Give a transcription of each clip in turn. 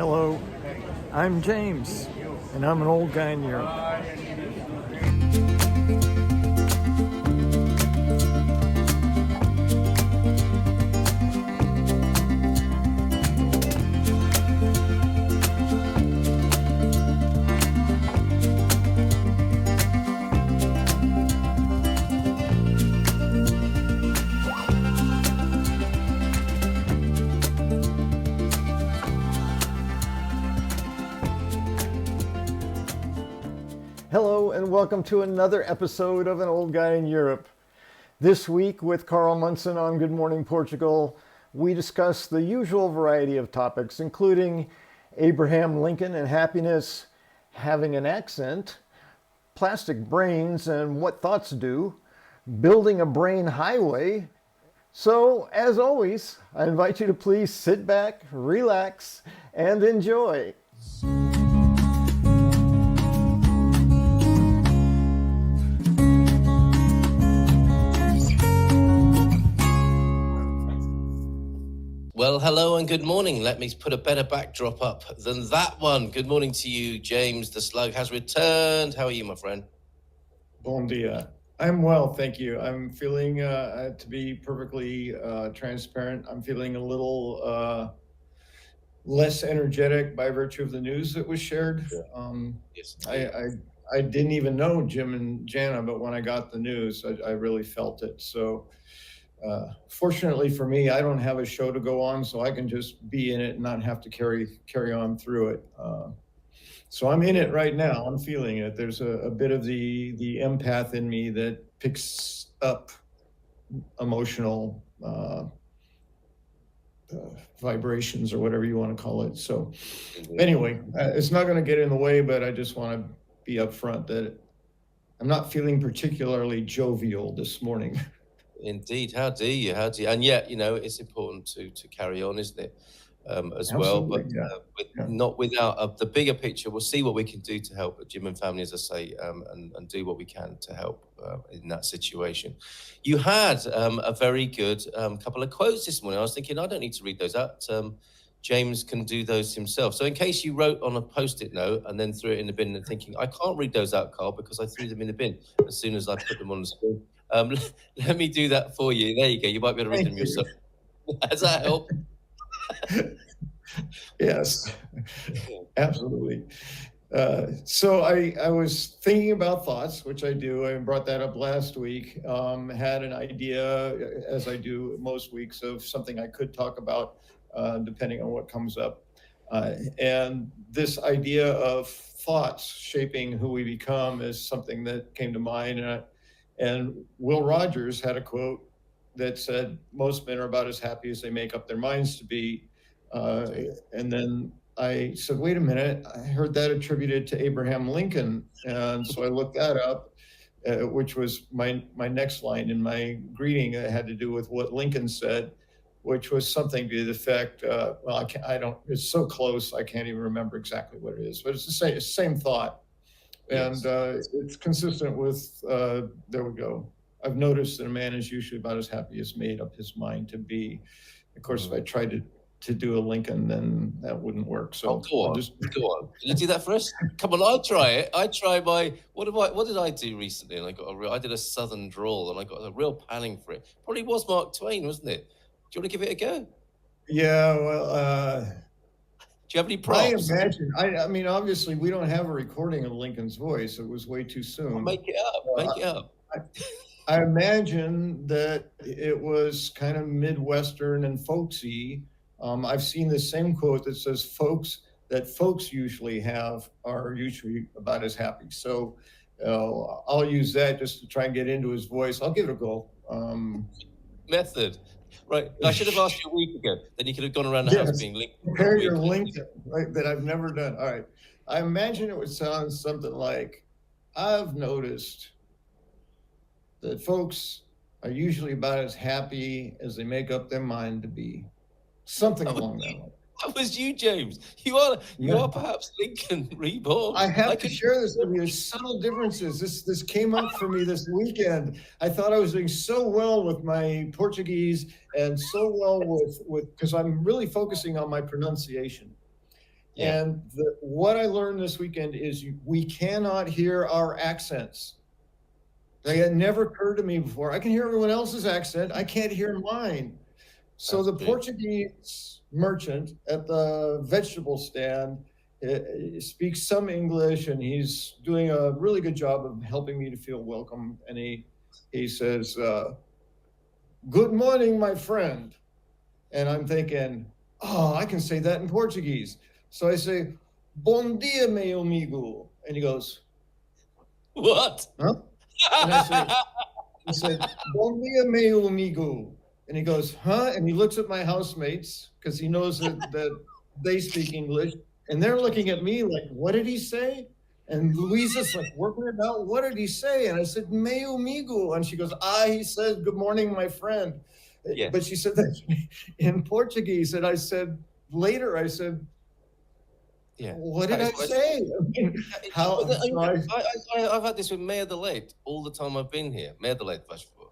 Hello, I'm James, and I'm an old guy in Europe. Hello and welcome to another episode of An Old Guy in Europe. This week with Carl Munson on Good Morning Portugal, we discuss the usual variety of topics, including Abraham Lincoln and happiness, having an accent, plastic brains and what thoughts do, building a brain highway. So, as always, I invite you to please sit back, relax, and enjoy. Well, hello and good morning. Let me put a better backdrop up than that one. Good morning to you, James. The slug has returned. How are you, my friend? Bon dia. I'm well, thank you. I'm feeling, to be perfectly transparent, I'm feeling a little less energetic by virtue of the news that was shared. Yes. I didn't even know Jim and Jana, but when I got the news, I really felt it. So fortunately for me, I don't have a show to go on, so I can just be in it and not have to carry on through it. So I'm in it right now. I'm feeling it. There's a bit of the empath in me that picks up emotional vibrations or whatever you want to call it. So anyway, it's not going to get in the way, but I just want to be upfront that I'm not feeling particularly jovial this morning. Indeed. How do you? And yet, it's important to carry on, isn't it? As well, but not without the bigger picture. We'll see what we can do to help Jim and family, as I say, and do what we can to help in that situation. You had a very good couple of quotes this morning. I was thinking, I don't need to read those out. James can do those himself. So in case you wrote on a post-it note and then threw it in the bin and thinking, I can't read those out, Carl, because I threw them in the bin as soon as I put them on the screen. Let me do that for you. There you go. You might be able to read them yourself. Does that help? Yes, absolutely. So I was thinking about thoughts, which I do. I brought that up last week. Had an idea, as I do most weeks, of something I could talk about, depending on what comes up. And this idea of thoughts shaping who we become is something that came to mind. And Will Rogers had a quote that said, most men are about as happy as they make up their minds to be. And then I said, wait a minute, I heard that attributed to Abraham Lincoln. And so I looked that up, which was my next line in my greeting. It had to do with what Lincoln said, which was something to the effect, it's so close, I can't even remember exactly what it is, but it's the same thought. And it's consistent with, there we go. I've noticed that a man is usually about as happy as made up his mind to be. Of course, if I tried to do a Lincoln, then that wouldn't work. So go on. Can you do that for us? Come on, I'll try it. I try what did I do recently? And I did a Southern drawl and I got a real panning for it. Probably was Mark Twain, wasn't it? Do you want to give it a go? Yeah, well, do you have any props? I mean, obviously, we don't have a recording of Lincoln's voice. It was way too soon. Well, make it up. I imagine that it was kind of Midwestern and folksy. I've seen the same quote that says folks usually are usually about as happy. So I'll use that just to try and get into his voice. I'll give it a go. Method. Right. I should have asked you a week ago. Then you could have gone around the house being Lincoln. Prepare your Lincoln, right, that I've never done. All right. I imagine it would sound something like, I've noticed that folks are usually about as happy as they make up their mind to be. Something along that line. That was you, James. You are perhaps Lincoln reborn. I have to share this with you. There's subtle differences. This came up for me this weekend. I thought I was doing so well with my Portuguese and so well with because I'm really focusing on my pronunciation. Yeah. And what I learned this weekend is we cannot hear our accents. Like, it never occurred to me before. I can hear everyone else's accent. I can't hear mine. So the Portuguese merchant at the vegetable stand speaks some English, and he's doing a really good job of helping me to feel welcome. And he says, "Good morning, my friend." And I'm thinking, oh, I can say that in Portuguese. So I say, "Bom dia, meu amigo." And he goes, "What?" Huh? And he said, "Bom dia, meu amigo." And he goes, "Huh?" And he looks at my housemates because he knows that they speak English. And they're looking at me like, what did he say? And Louisa's like working it out. What did he say? And I said, "Meu amigo." And she goes, he said, "Good morning, my friend." Yeah. But she said that in Portuguese. And I said, yeah. What did I say? I mean, I've had this with Meia de Leite all the time I've been here. Meia de Leite, faz favor.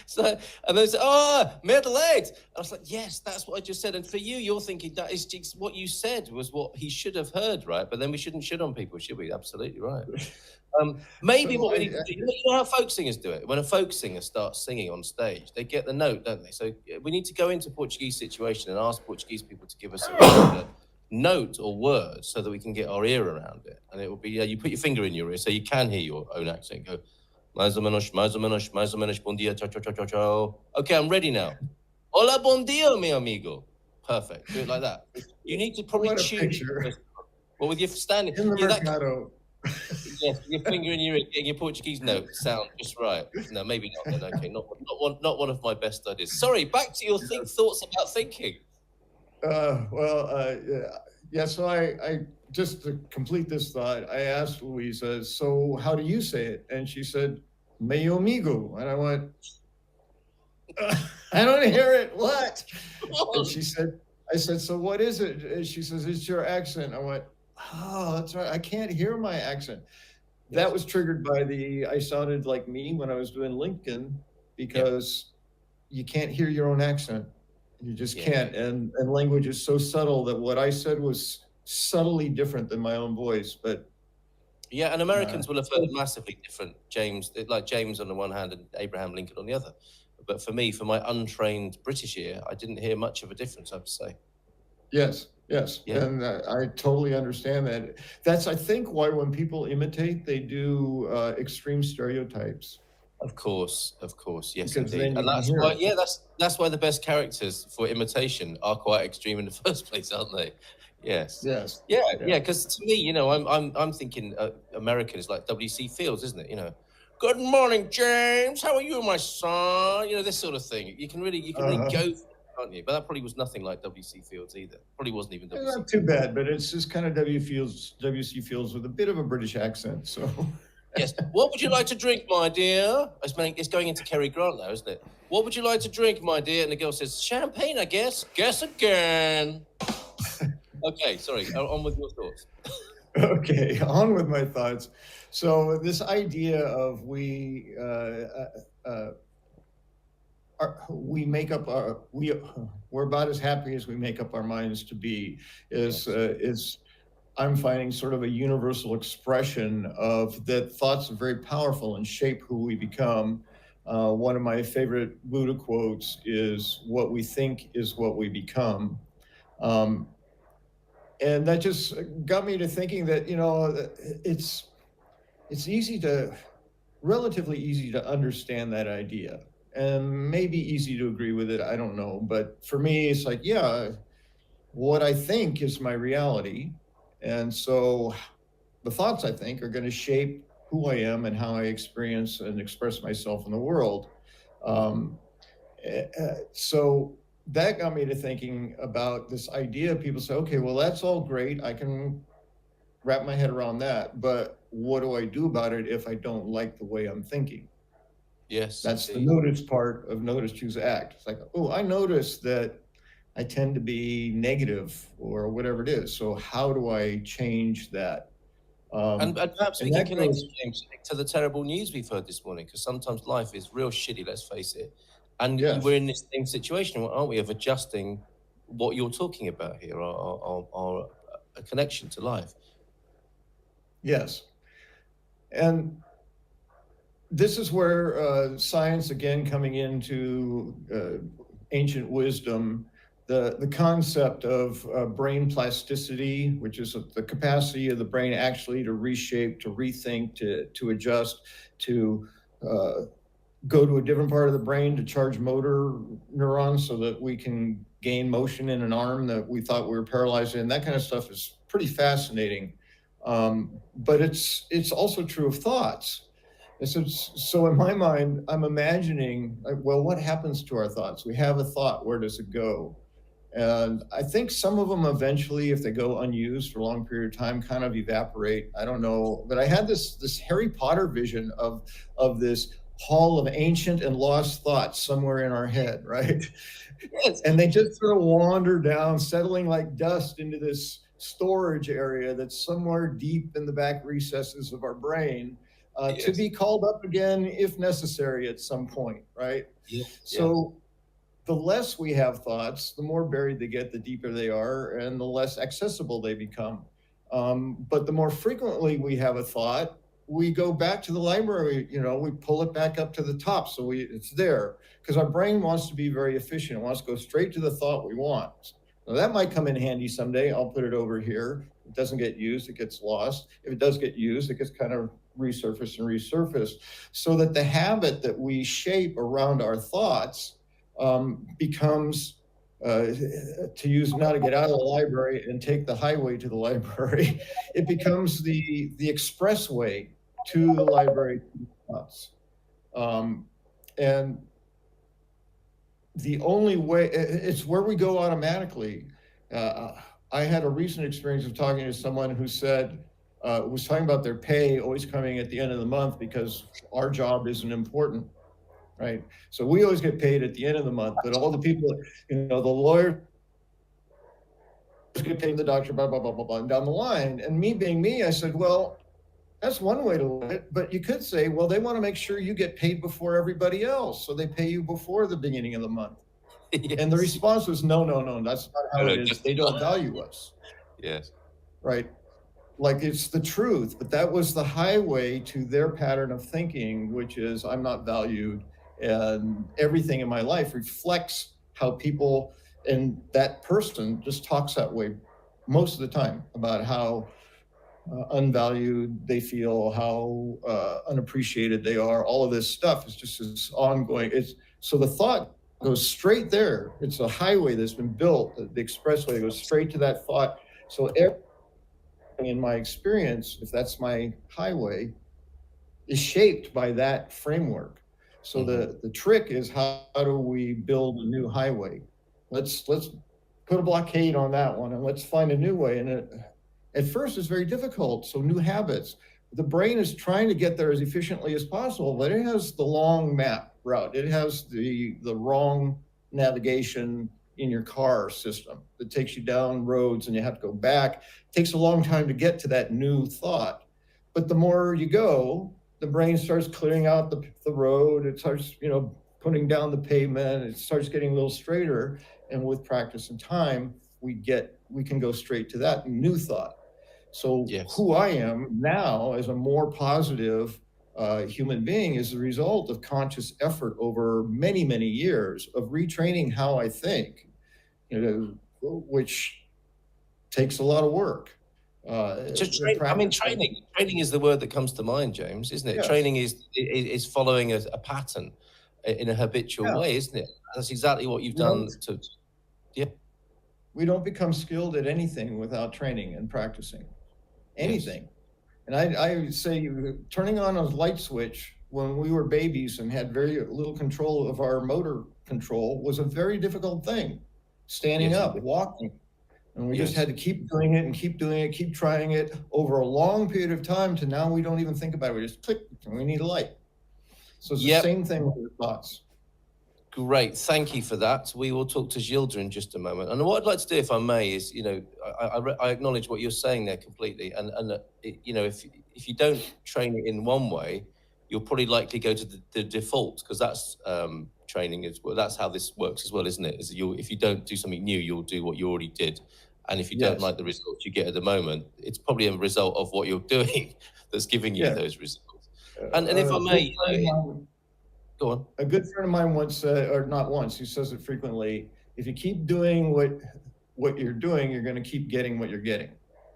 So, and they say, Meia de Leite. I was like, yes, that's what I just said. And for you, you're thinking that is just what you said was what he should have heard, right? But then we shouldn't shit on people, should we? Absolutely right. Maybe what we need to do, you know how folk singers do it? When a folk singer starts singing on stage, they get the note, don't they? So we need to go into Portuguese situation and ask Portuguese people to give us a note or word so that we can get our ear around it. And it will be, you put your finger in your ear so you can hear your own accent. Go, mais ou menos, bom dia, ciao, ciao, ciao, ciao, ciao. Okay, I'm ready now. Hola, bom dia, mi amigo. Perfect. Do it like that. You need to probably tune it. Well, with your standing in the mercado. Yes, your finger in your ear, getting your Portuguese note sound just right. No, maybe not. Then okay, not one of my best ideas. Sorry, back to your thoughts about thinking. So I just to complete this thought, I asked Louisa, so how do you say it? And she said, "Meu amigo." And I went, I don't hear it. What? And I said, "So what is it?" And she says, "It's your accent." I went, oh, that's right. I can't hear my accent. That was triggered by I sounded like me when I was doing Lincoln because you can't hear your own accent. You just can't. And language is so subtle that what I said was subtly different than my own voice. But and Americans will have heard massively different James on the one hand and Abraham Lincoln on the other. But for me, for my untrained British ear, I didn't hear much of a difference, I have to say. Yes. And I totally understand that. That's, I think, why when people imitate, they do extreme stereotypes. Of course, yes, indeed. And that's why, that's why the best characters for imitation are quite extreme in the first place, aren't they? Yes. Yeah. Because to me, I'm thinking American is like W.C. Fields, isn't it? Good morning, James. How are you, my son? This sort of thing. You can really go for it, can't you? But that probably was nothing like W.C. Fields either. Probably wasn't even W.C. Not too bad, but it's just kind of W.C. Fields with a bit of a British accent. So. Yes. What would you like to drink, my dear? It's going into Cary Grant now, isn't it? What would you like to drink, my dear? And the girl says, champagne, I guess. Guess again. Okay, sorry. On with your thoughts. Okay, on with my thoughts. So this idea of we make up we're about as happy as we make up our minds to be is I'm finding sort of a universal expression of that thoughts are very powerful and shape who we become. One of my favorite Buddha quotes is, "What we think is what we become." And that just got me to thinking that, it's relatively easy to understand that idea, and maybe easy to agree with it. I don't know. But for me, it's like, what I think is my reality. And so the thoughts I think are going to shape who I am and how I experience and express myself in the world. So that got me to thinking about this idea. People say, okay, well, that's all great. I can wrap my head around that. But what do I do about it if I don't like the way I'm thinking? Yes. That's indeed the notice part of notice, choose, act. It's like, oh, I notice that I tend to be negative or whatever it is. So how do I change that? And perhaps we can connect, James, to the terrible news we've heard this morning, because sometimes life is real shitty, let's face it. And we're in this same situation, aren't we, of adjusting what you're talking about here, are a connection to life. Yes. And this is where science, again, coming into ancient wisdom, the concept of brain plasticity, which is the capacity of the brain actually to reshape, to rethink, to adjust, to go to a different part of the brain to charge motor neurons so that we can gain motion in an arm that we thought we were paralyzed in. That kind of stuff is pretty fascinating. But it's also true of thoughts. And so in my mind, I'm imagining, well, what happens to our thoughts? We have a thought, where does it go? And I think some of them eventually, if they go unused for a long period of time, kind of evaporate. I don't know. But I had this Harry Potter vision of this hall of ancient and lost thoughts somewhere in our head, right? Yes. And they just sort of wander down, settling like dust into this storage area that's somewhere deep in the back recesses of our brain, yes, to be called up again if necessary at some point, right? Yeah. So the less we have thoughts, the more buried they get, the deeper they are, and the less accessible they become. But the more frequently we have a thought, we go back to the library, we pull it back up to the top so it's there, because our brain wants to be very efficient. It wants to go straight to the thought we want. Now, that might come in handy someday. I'll put it over here. If it doesn't get used, it gets lost. If it does get used, it gets kind of resurfaced, so that the habit that we shape around our thoughts becomes, to use now to get out of the library and take the highway to the library, it becomes the expressway to the library to the thoughts. And the only way, it's where we go automatically. I had a recent experience of talking to someone who said, was talking about their pay always coming at the end of the month because our job isn't important, right? So we always get paid at the end of the month, but all the people, the lawyers get paid, the doctor, blah, blah, blah, blah, blah, and down the line. And me being me, I said, well, that's one way to look at it, but you could say, well, they want to make sure you get paid before everybody else, so they pay you before the beginning of the month. Yes. And the response was, no, that's not how it is. They don't value us. Yes. Right. Like, it's the truth, but that was the highway to their pattern of thinking, which is, I'm not valued, and everything in my life reflects how people, and that person just talks that way most of the time about how unvalued they feel, how unappreciated they are. All of this stuff is just this ongoing. So the thought goes straight there. It's a highway that's been built, the expressway goes straight to that thought. So everything in my experience, if that's my highway, is shaped by that framework. So the trick is, how do we build a new highway? Let's put a blockade on that one, and let's find a new way. And at first, it's very difficult. So new habits. The brain is trying to get there as efficiently as possible, but it has the long map route. It has the wrong navigation in your car system that takes you down roads and you have to go back. It takes a long time to get to that new thought. But the more you go, the brain starts clearing out the road. It starts, putting down the pavement. It starts getting a little straighter. And with practice and time, we can go straight to that new thought. So yes, who I am now as a more positive human being is the result of conscious effort over many, many years of retraining how I think, which takes a lot of work. Training is the word that comes to mind, James, isn't it? Yes. Training is following a pattern in a habitual way, isn't it? That's exactly what you've done. We don't become skilled at anything without training and practicing anything. Yes. And I say, turning on a light switch when we were babies and had very little control of our motor control was a very difficult thing. Standing up, walking. And we just had to keep doing it and keep doing it, keep trying it over a long period of time to now we don't even think about it. We just click and we need a light. So it's the same thing with your thoughts. Great. Thank you for that. We will talk to Gilda in just a moment. And what I'd like to do, if I may, is, I acknowledge what you're saying there completely. And if you don't train it in one way, you'll probably likely go to the default, because that's training as well. That's how this works as well, isn't it? Is if you don't do something new, you'll do what you already did. And if you don't like the results you get at the moment, it's probably a result of what you're doing that's giving you those results. And if I may, go on. A good friend of mine once said, or not once, he says it frequently, if you keep doing what you're doing, you're going to keep getting what you're getting.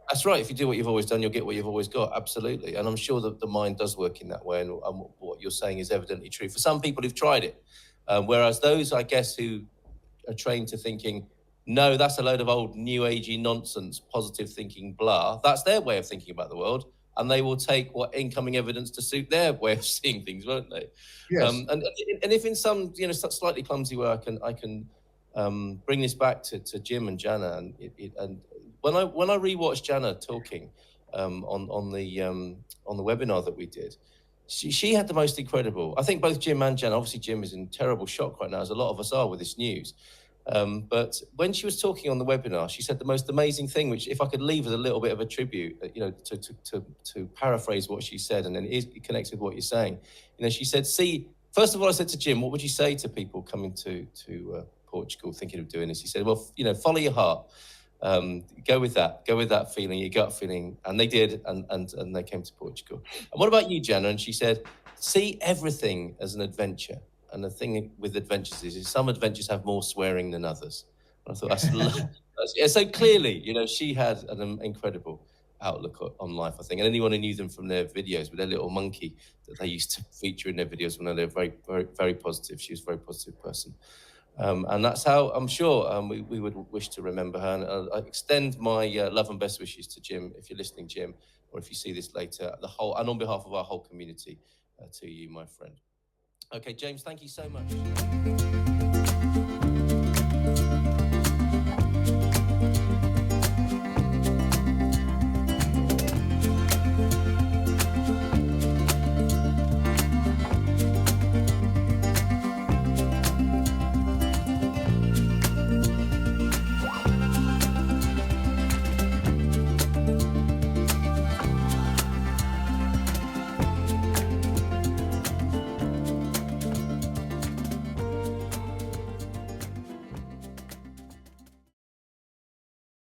That's right. If you do what you've always done, you'll get what you've always got. Absolutely. And I'm sure that the mind does work in that way. And what you're saying is evidently true for some people who've tried it. Whereas those, I guess, who are trained to thinking, no, that's a load of old new agey nonsense, positive thinking, blah. That's their way of thinking about the world. And they will take what incoming evidence to suit their way of seeing things, won't they? Yes. And if in some, slightly clumsy way, I can bring this back to Jim and Jana, and when I rewatched Jana talking on the webinar that we did, she had the most incredible. I think both Jim and Jana. Obviously, Jim is in terrible shock right now, as a lot of us are with this news. But when she was talking on the webinar, she said the most amazing thing, which if I could leave as a little bit of a tribute, to paraphrase what she said, and then it connects with what you're saying. She said, "See, first of all, I said to Jim, what would you say to people coming to Portugal thinking of doing this?" He said, "Well, follow your heart. Go with that feeling, your gut feeling." And they did, and they came to Portugal. And what about you, Jana? And she said, "See everything as an adventure." And the thing with adventures is some adventures have more swearing than others. And I thought that's so clearly, she had an incredible outlook on life, I think. And anyone who knew them from their videos with their little monkey that they used to feature in their videos, when they're very, very, very positive. She was a very positive person. And that's how I'm sure we would wish to remember her. And I extend my love and best wishes to Jim, if you're listening, Jim, or if you see this later, and on behalf of our whole community, to you, my friend. Okay, James, thank you so much.